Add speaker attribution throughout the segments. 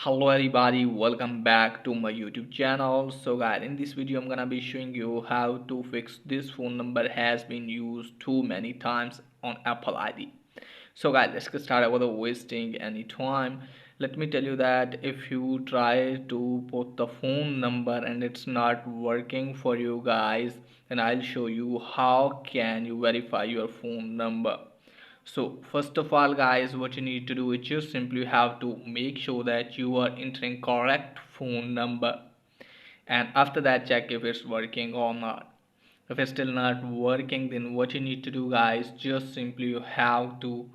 Speaker 1: Hello everybody, welcome back to my YouTube channel. So guys, in this video I'm gonna be showing you how to fix this phone number has been used too many times on Apple ID. So guys, let's get started without wasting any time. Let me tell you that if you try to put the phone number and it's not working for you guys, then I'll show you how can you verify your phone number. So first of all guys, what you need to do is just simply have to make sure that you are entering correct phone number, and after that check if it's working or not. If it's still not working, then what you need to do guys, just simply you have to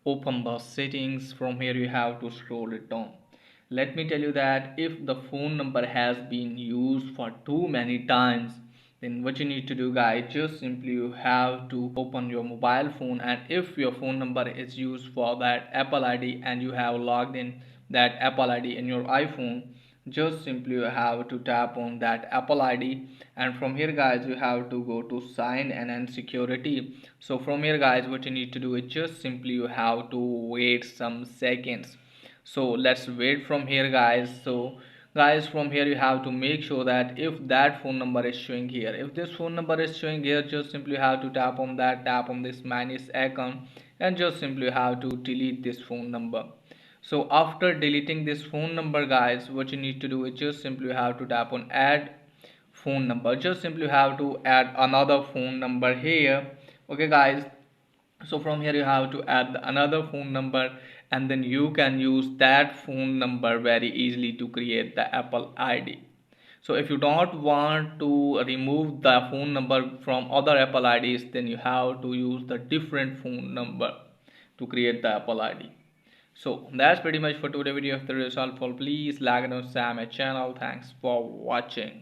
Speaker 1: open the settings. From here you have to scroll it down. Let me tell you that if the phone number has been used for too many times, then what you need to do guys, just simply you have to open your mobile phone, and if your phone number is used for that Apple ID and you have logged in that Apple ID in your iPhone, just simply you have to tap on that Apple ID, and from here guys you have to go to sign in and security. So from here guys, what you need to do is just simply you have to wait some seconds. So let's wait from here guys. So guys, from here you have to make sure that if that phone number is showing here, if this phone number is showing here, just simply have to tap on that, tap on this minus icon, and just simply have to delete this phone number. So after deleting this phone number guys, what you need to do is just simply have to tap on add phone number. Just simply have to add another phone number here. Okay guys, so from here you have to add another phone number, and then you can use that phone number very easily to create the Apple ID. So if you don't want to remove the phone number from other Apple IDs, then you have to use the different phone number to create the Apple ID. So that's pretty much for today's video. If there is helpful, please like and subscribe my channel. Thanks for watching.